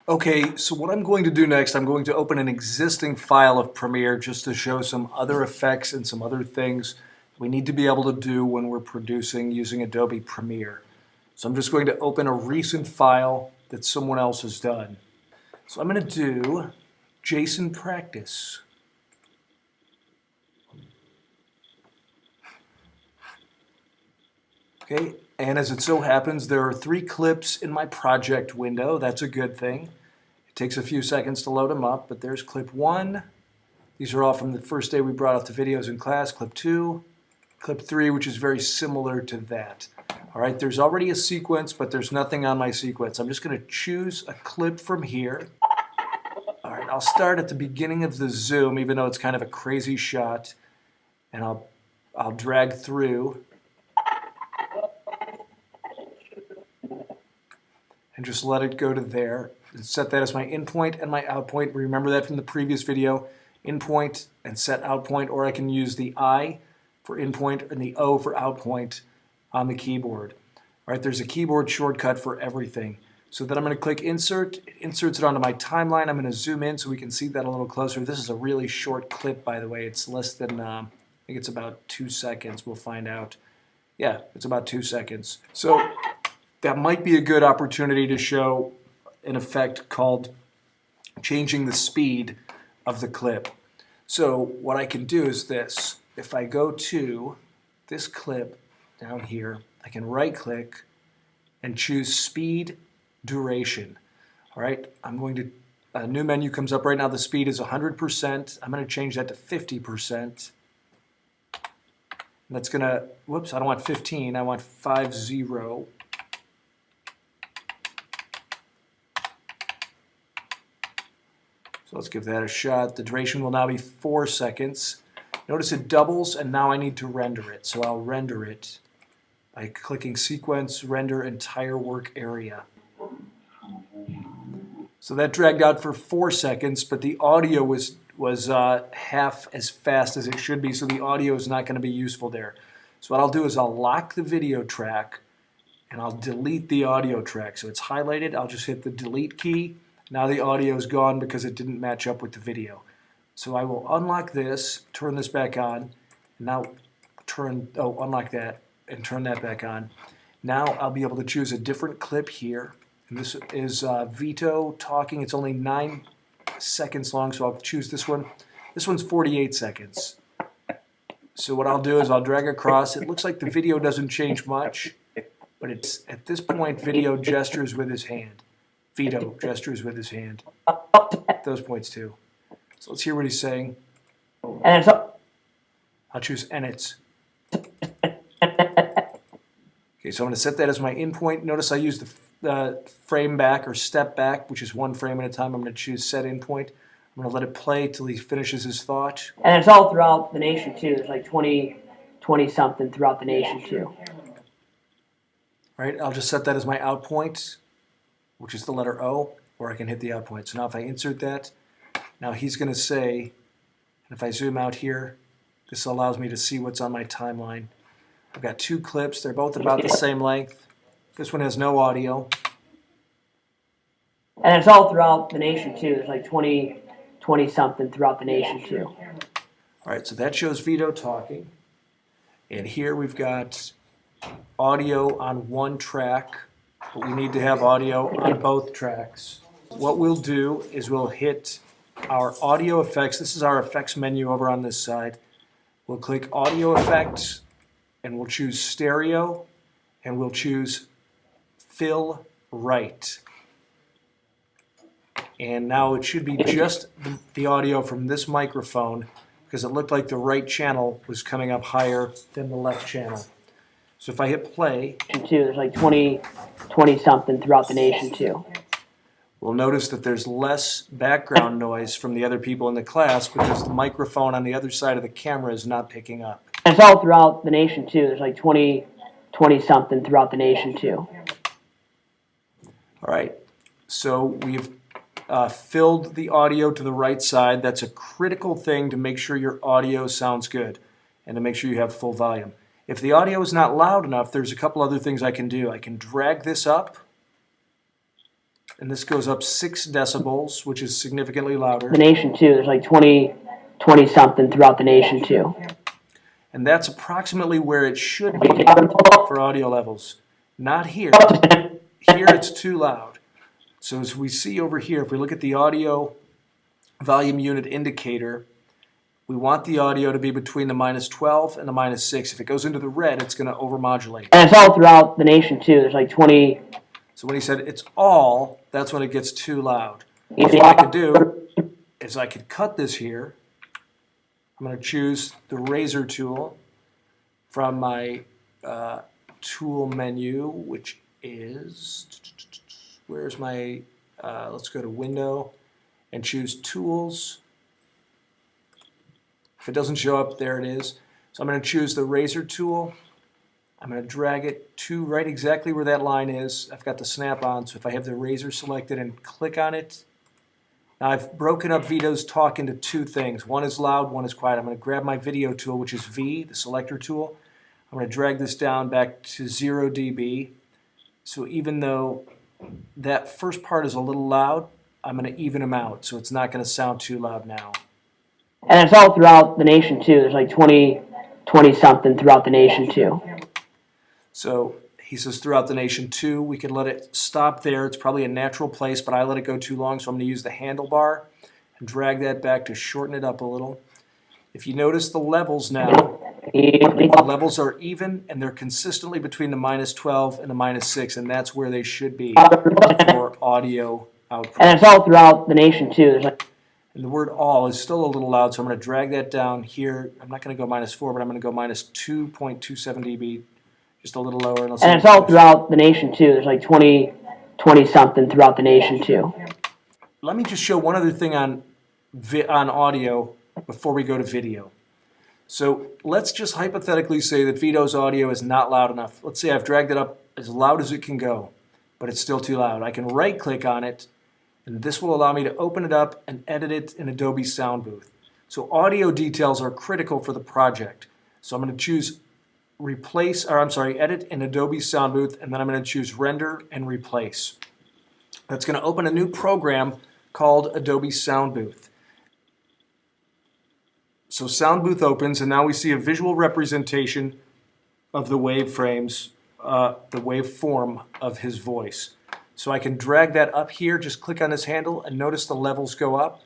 Okay, so what I'm going to do next, I'm going to open an existing file of Premiere just to show some other effects and some other things we need to be able to do when we're producing using Adobe Premiere. So I'm just going to open a recent file that someone else has done. So I'm going to do Jason Practice. Okay, and as it so happens, there are 3 clips in my project window. That's a good thing. It takes a few seconds to load them up, but there's clip 1. These are all from the first day we brought out the videos in class. Clip 2, clip 3, which is very similar to that. All right, there's already a sequence, but there's nothing on my sequence. I'm just going to choose a clip from here. All right, I'll start at the beginning of the zoom, even though it's kind of a crazy shot, and I'll drag through and just let it go to there. And set that as my in point and my out point. Remember that from the previous video. In point and set out point, or I can use the I for in point and the O for out point on the keyboard. All right, there's a keyboard shortcut for everything. So then I'm going to click insert. It inserts it onto my timeline. I'm going to zoom in so we can see that a little closer. This is a really short clip, by the way. It's less than, I think it's about 2 seconds. We'll find out. Yeah, it's about 2 seconds. So that might be a good opportunity to show an effect called changing the speed of the clip. So what I can do is this. If I go to this clip down here, I can right click and choose speed duration. All right, I'm going to, a new menu comes up right now. The speed is 100%. I'm going to change that to 50%. That's going to, whoops, I don't want 15, I want 50. So let's give that a shot. The duration will now be 4 seconds. Notice it doubles, and now I need to render it. So I'll render it by clicking Sequence, Render Entire Work Area. So that dragged out for 4 seconds, but the audio was half as fast as it should be, so the audio is not going to be useful there. So what I'll do is I'll lock the video track, and I'll delete the audio track. So it's highlighted. I'll just hit the delete key. Now the audio is gone because it didn't match up with the video. So I will unlock this, turn this back on, and now unlock that and turn that back on. Now I'll be able to choose a different clip here. And this is Vito talking. It's only 9 seconds long, so I'll choose this one. This one's 48 seconds. So what I'll do is I'll drag across. It looks like the video doesn't change much, but it's at this point Video gestures with his hand. Vito gestures with his hand. Those points too. So let's hear what he's saying. And so, I'll choose and it's. Okay, so I'm going to set that as my in point. Notice I use the frame back or step back, which is 1 frame at a time. I'm going to choose set in point. I'm going to let it play till he finishes his thought. and it's all throughout the nation too. There's like 20 something throughout the nation too. All right, I'll just set that as my out point, which is the letter O, or I can hit the out point. So now if I insert that, now he's going to say, and if I zoom out here, this allows me to see what's on my timeline. I've got 2 clips. They're both about the same length. This one has no audio. And it's all throughout the nation too. There's like 20 something throughout the nation too. All right, so that shows Vito talking. And here we've got audio on 1 track, but we need to have audio on both tracks. What we'll do is we'll hit our audio effects. This is our effects menu over on this side. We'll click audio effects, and we'll choose stereo, and we'll choose fill right. And now it should be just the audio from this microphone, because it looked like the right channel was coming up higher than the left channel. So if I hit play, Too. There's like 20 something throughout the nation too. we'll notice that there's less background noise from the other people in the class because the microphone on the other side of the camera is not picking up. And it's all throughout the nation too. There's like 20 something throughout the nation too. All right, so we've filled the audio to the right side. That's a critical thing to make sure your audio sounds good and to make sure you have full volume. If the audio is not loud enough, there's a couple other things I can do. I can drag this up and this goes up 6 decibels, which is significantly louder. The nation too. There's like 20 something throughout the nation too. And that's approximately where it should be for audio levels. Not here. Here it's too loud. So as we see over here, if we look at the audio volume unit indicator, we want the audio to be between the -12 and the -6. If it goes into the red, it's going to overmodulate. And it's all throughout the nation too. There's like 20. So when he said it's all, that's when it gets too loud. You So see, what I could do is I could cut this here. I'm going to choose the razor tool from my tool menu, which is, where's my, let's go to Window and choose Tools. If it doesn't show up, there it is. So I'm going to choose the razor tool. I'm going to drag it to right exactly where that line is. I've got the snap on, so if I have the razor selected and click on it, now I've broken up Vito's talk into 2 things. One is loud, one is quiet. I'm going to grab my video tool, which is V, the selector tool. I'm going to drag this down back to 0 dB. So even though that first part is a little loud, I'm going to even them out, so it's not going to sound too loud now. and it's all throughout the nation too. There's like 20 something throughout the nation too. So he says throughout the nation too. We could let it stop there. It's probably a natural place, but I let it go too long, so I'm going to use the handlebar and drag that back to shorten it up a little. If you notice the levels now, the levels are even and they're consistently between the -12 and the -6, and that's where they should be for audio output. And it's all throughout the nation too. There's like, And the word all is still a little loud, so I'm going to drag that down here. I'm not going to go -4, but I'm going to go -2.27 dB, just a little lower. and it's all throughout the nation too. There's like 20 something throughout the nation too. Let me just show one other thing on audio before we go to video. So let's just hypothetically say that Vito's audio is not loud enough. Let's say I've dragged it up as loud as it can go, but it's still too loud. I can right-click on it, and this will allow me to open it up and edit it in Adobe Sound Booth. So audio details are critical for the project. So I'm going to choose edit in Adobe Sound Booth, and then I'm going to choose render and replace. That's going to open a new program called Adobe Sound Booth. So Sound Booth opens, and now we see a visual representation of the waveframes, the waveform of his voice. So I can drag that up here, just click on this handle, and notice the levels go up.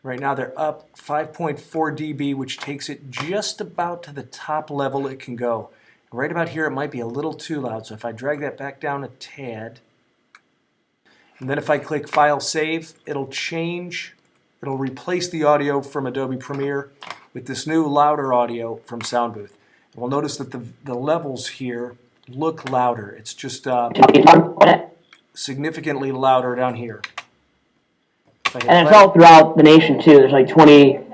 Right now they're up 5.4 dB, which takes it just about to the top level it can go. Right about here it might be a little too loud, so if I drag that back down a tad, and then if I click File Save, it'll replace the audio from Adobe Premiere with this new louder audio from Sound Booth. And we'll notice that the levels here look louder. It's just significantly louder down here. And it's all throughout the nation too. There's like 20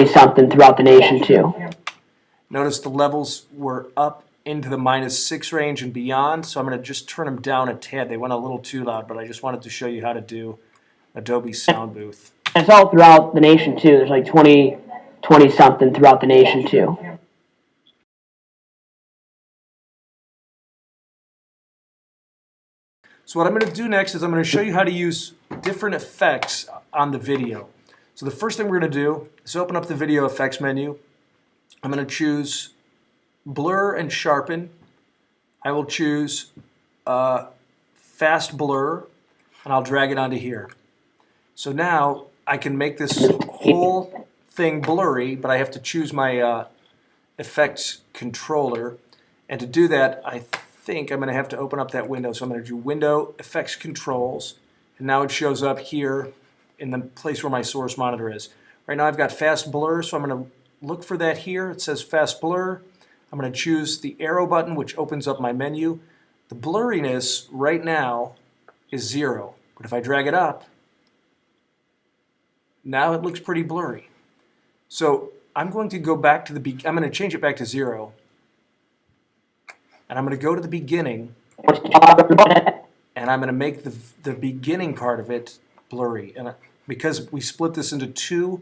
something throughout the nation too. Notice the levels were up into the -6 range and beyond, so I'm going to just turn them down a tad. They went a little too loud, but I just wanted to show you how to do Adobe Sound Booth. And it's all throughout the nation too. There's like 20 something throughout the nation too. So what I'm going to do next is I'm going to show you how to use different effects on the video. So the first thing we're going to do is open up the video effects menu. I'm going to choose blur and sharpen. I will choose fast blur, and I'll drag it onto here. So now I can make this whole thing blurry, but I have to choose my effects controller. And to do that, I think I'm going to have to open up that window. So I'm going to do Window, Effects Controls, and now it shows up here in the place where my source monitor is. Right now I've got fast blur, so I'm going to look for that here. It says fast blur. I'm going to choose the arrow button, which opens up my menu. The blurriness right now is 0, but if I drag it up, now it looks pretty blurry. So I'm going to go back to I'm going to change it back to 0, and I'm going to go to the beginning, and I'm going to make the beginning part of it blurry. And because we split this into 2,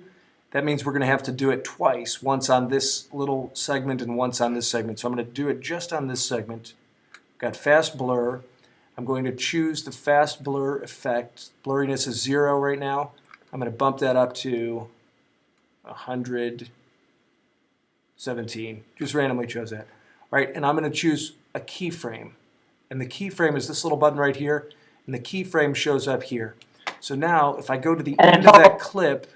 that means we're going to have to do it twice, once on this little segment and once on this segment. So I'm going to do it just on this segment. Got fast blur. I'm going to choose the fast blur effect. Blurriness is 0 right now. I'm going to bump that up to 117. Just randomly chose that. All right, and I'm going to choose a keyframe. And the keyframe is this little button right here, and the keyframe shows up here. So now, if I go to the end of that clip,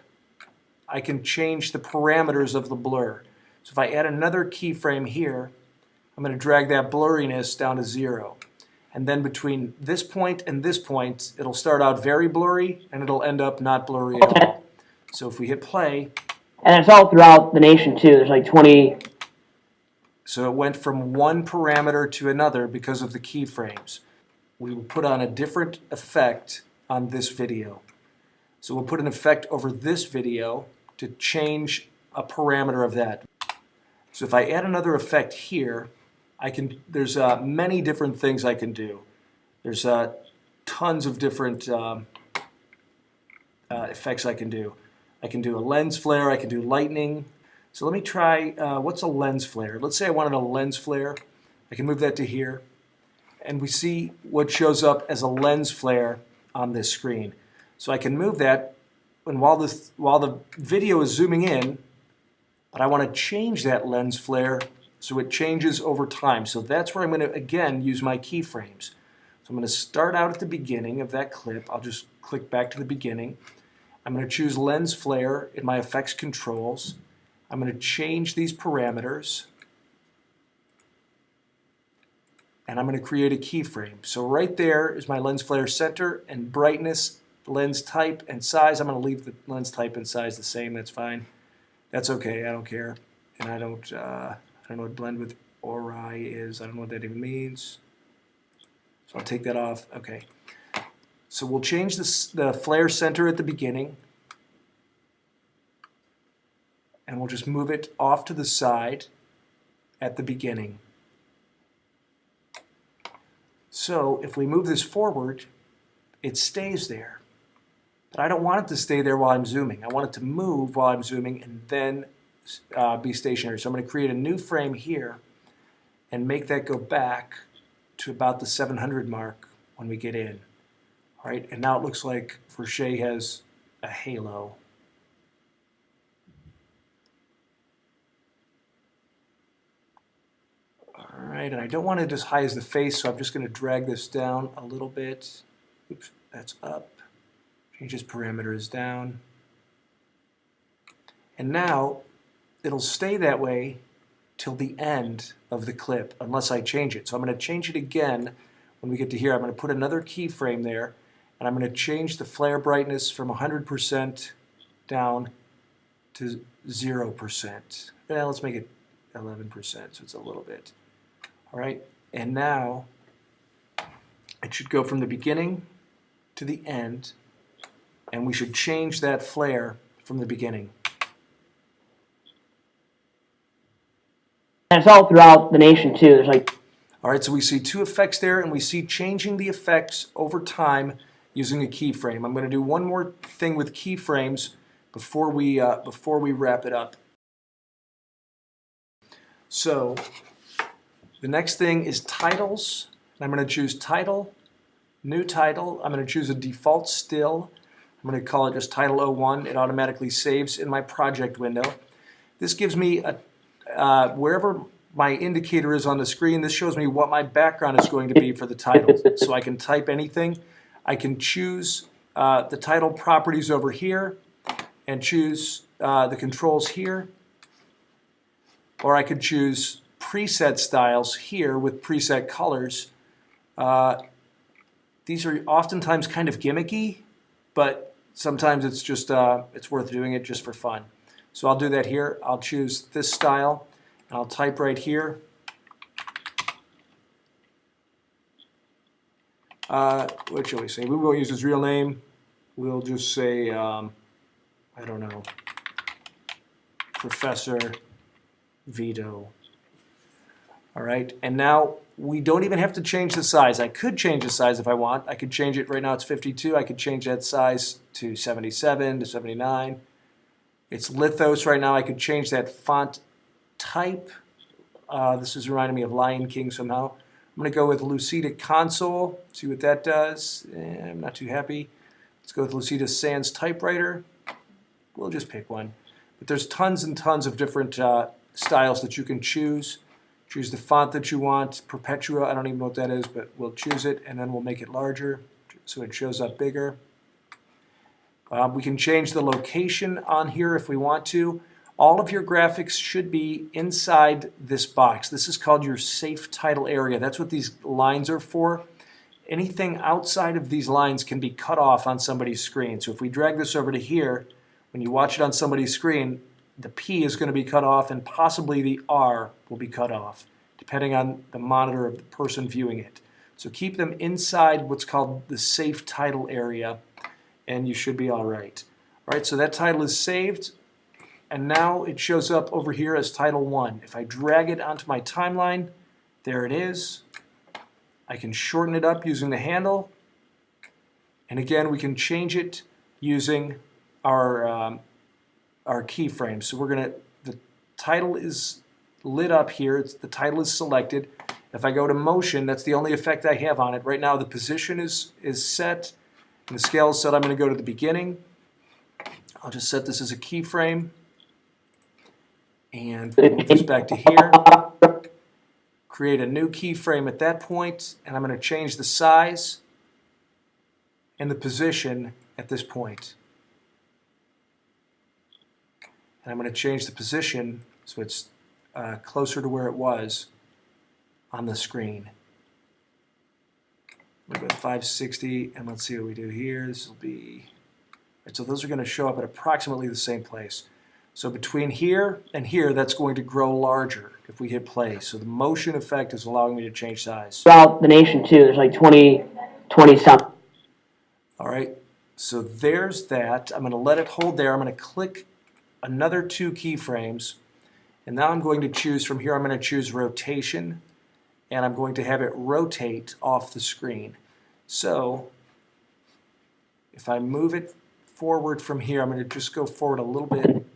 I can change the parameters of the blur. So if I add another keyframe here, I'm going to drag that blurriness down to 0. And then between this point and this point, it'll start out very blurry, and it'll end up not blurry at all. So if we hit play... And it's all throughout the nation, too. There's like 20... So it went from one parameter to another because of the keyframes. We will put on a different effect on this video. So we'll put an effect over this video to change a parameter of that. So if I add another effect here, there's many different things I can do. There's tons of different effects I can do. I can do a lens flare, I can do lightning. So let me try, what's a lens flare? Let's say I wanted a lens flare. I can move that to here. And we see what shows up as a lens flare on this screen. So I can move that, and while the video is zooming in, but I want to change that lens flare so it changes over time. So that's where I'm going to, again, use my keyframes. So I'm going to start out at the beginning of that clip. I'll just click back to the beginning. I'm going to choose lens flare in my effects controls. I'm going to change these parameters, and I'm going to create a keyframe. So right there is my lens flare center and brightness, lens type, and size. I'm going to leave the lens type and size the same. That's fine. That's okay. I don't care. And I don't know what blend with Ori is. I don't know what that even means. So I'll take that off. Okay. So we'll change the flare center at the beginning. And we'll just move it off to the side at the beginning. So if we move this forward, it stays there. But I don't want it to stay there while I'm zooming. I want it to move while I'm zooming and then be stationary. So I'm going to create a new frame here and make that go back to about the 700 mark when we get in. All right, and now it looks like Verche has a halo. All right, and I don't want it as high as the face, so I'm just going to drag this down a little bit. Oops, that's up. Change this parameters down. And now it'll stay that way till the end of the clip, unless I change it. So I'm going to change it again when we get to here. I'm going to put another keyframe there, and I'm going to change the flare brightness from 100% down to 0%. Well, let's make it 11%, so it's a little bit. All right, and now it should go from the beginning to the end, and we should change that flare from the beginning. And it's all throughout the nation, too. There's like... All right, so we see two effects there, and we see changing the effects over time using a keyframe. I'm going to do one more thing with keyframes before we wrap it up. So the next thing is titles. I'm going to choose title, new title. I'm going to choose a default still. I'm going to call it just title 01. It automatically saves in my project window. This gives me wherever my indicator is on the screen, this shows me what my background is going to be for the title. So I can type anything. I can choose the title properties over here and choose the controls here. Or I could choose preset styles here with preset colors. These are oftentimes kind of gimmicky, but sometimes it's just it's worth doing it just for fun. So I'll do that here. I'll choose this style, and I'll type right here. What shall we say? We won't use his real name. We'll just say, I don't know, Professor Vito. All right, and now we don't even have to change the size. I could change the size if I want. I could change it, right now it's 52. I could change that size to 77, to 79. It's lithos right now. I could change that font type. This is reminding me of Lion King somehow. I'm going to go with Lucida Console, see what that does. I'm not too happy. Let's go with Lucida Sans Typewriter. We'll just pick one. But there's tons and tons of different styles that you can choose. Choose the font that you want. Perpetua, I don't even know what that is, but we'll choose it, and then we'll make it larger so it shows up bigger. We can change the location on here if we want to. All of your graphics should be inside this box. This is called your safe title area. That's what these lines are for. Anything outside of these lines can be cut off on somebody's screen. So if we drag this over to here, when you watch it on somebody's screen, the P is going to be cut off and possibly the R will be cut off, depending on the monitor of the person viewing it. So keep them inside what's called the safe title area, and you should be all right. All right, so that title is saved. And now it shows up over here as Title 1. If I drag it onto my timeline, there it is. I can shorten it up using the handle. And again, we can change it using our keyframes. So the title is lit up here. The title is selected. If I go to motion, that's the only effect I have on it. Right now the position is set and the scale is set. I'm going to go to the beginning. I'll just set this as a keyframe. And move this back to here. Create a new keyframe at that point, and I'm going to change the size and the position at this point. And I'm going to change the position so it's closer to where it was on the screen. We'll go to 560, and let's see what we do here. This will be, right, so those are going to show up at approximately the same place. So between here and here, that's going to grow larger if we hit play. So the motion effect is allowing me to change size. Throughout the nation too, there's like 20 something. All right, so there's that. I'm going to let it hold there. I'm going to click another 2 keyframes. And now I'm going to choose from here, I'm going to choose rotation. And I'm going to have it rotate off the screen. So if I move it forward from here, I'm going to just go forward a little bit.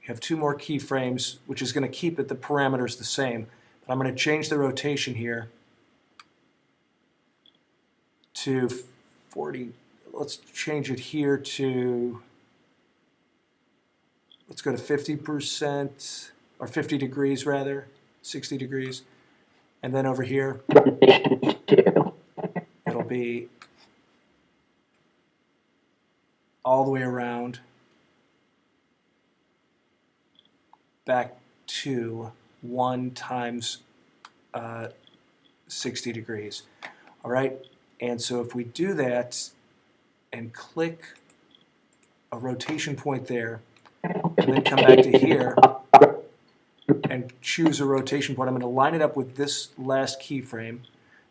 Have 2 more keyframes, which is going to keep the parameters the same. But I'm going to change the rotation here to 40. Let's change it here to, let's go to 50%, or 50 degrees rather, 60 degrees. And then over here, it'll be all the way around back to 1 times 60 degrees. All right, and so if we do that and click a rotation point there, and then come back to here and choose a rotation point, I'm going to line it up with this last keyframe.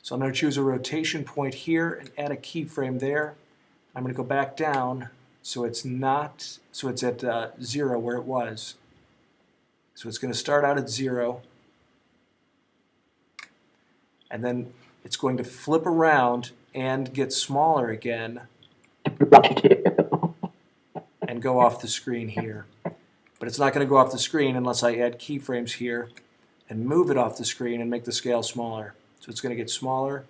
So I'm going to choose a rotation point here and add a keyframe there. I'm going to go back down so it's not, so it's at 0 where it was. So it's going to start out at 0, and then it's going to flip around and get smaller again and go off the screen here. But it's not going to go off the screen unless I add keyframes here and move it off the screen and make the scale smaller. So it's going to get smaller.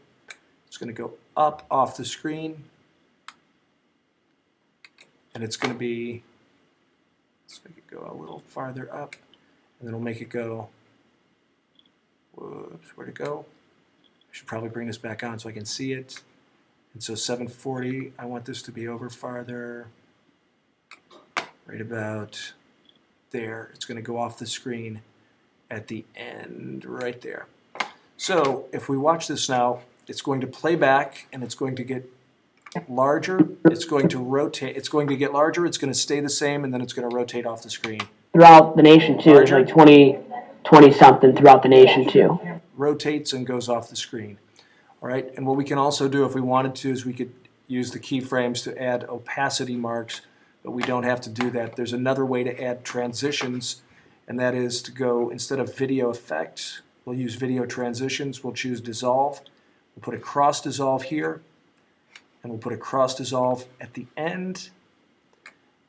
It's going to go up off the screen, and it's going to be, let's make it go a little farther up. And then we'll make it go, whoops, where'd it go? I should probably bring this back on so I can see it. And so 740, I want this to be over farther, right about there. It's going to go off the screen at the end right there. So if we watch this now, it's going to play back and it's going to get larger. It's going to rotate. It's going to get larger. It's going to stay the same, and then it's going to rotate off the screen. Throughout the nation too, there's like 20 something throughout the nation too. Rotates and goes off the screen. All right, and what we can also do if we wanted to is we could use the keyframes to add opacity marks, but we don't have to do that. There's another way to add transitions, and that is to go, instead of video effects, we'll use video transitions. We'll choose dissolve. We'll put a cross dissolve here, and we'll put a cross dissolve at the end.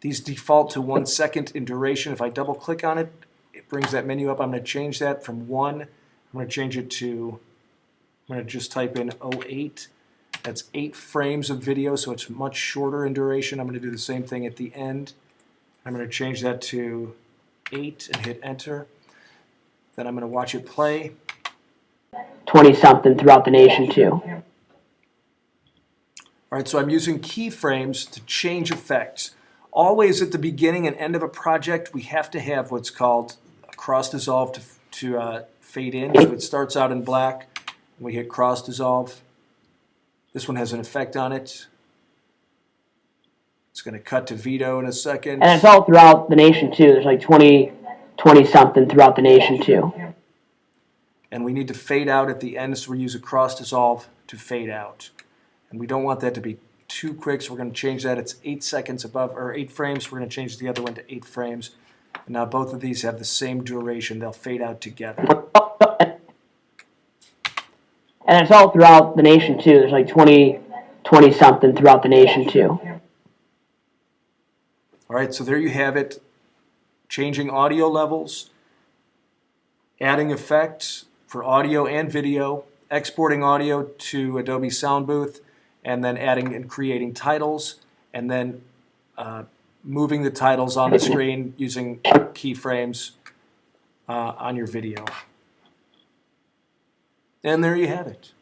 These default to 1 second in duration. If I double click on it, it brings that menu up. I'm going to change that from 1. I'm going to change it to going to just type in 08. That's 8 frames of video, so it's much shorter in duration. I'm going to do the same thing at the end. I'm going to change that to 8 and hit enter. Then I'm going to watch it play. 20-something throughout the nation too. All right, so I'm using keyframes to change effects. Always at the beginning and end of a project, we have to have what's called a cross dissolve to fade in. So it starts out in black, and we hit cross dissolve. This one has an effect on it. It's going to cut to veto in a second. And it's all throughout the nation too. There's like 20-something throughout the nation too. And we need to fade out at the end, so we use a cross dissolve to fade out. And we don't want that to be too quick, so we're going to change that. It's 8 seconds above, or 8 frames. We're going to change the other one to 8 frames. And now both of these have the same duration. They'll fade out together. And it's all throughout the nation too. There's like 20-something throughout the nation too. All right, so there you have it. Changing audio levels, adding effects for audio and video, exporting audio to Adobe Sound Booth, and then adding and creating titles, and then moving the titles on the screen using keyframes on your video. And there you have it.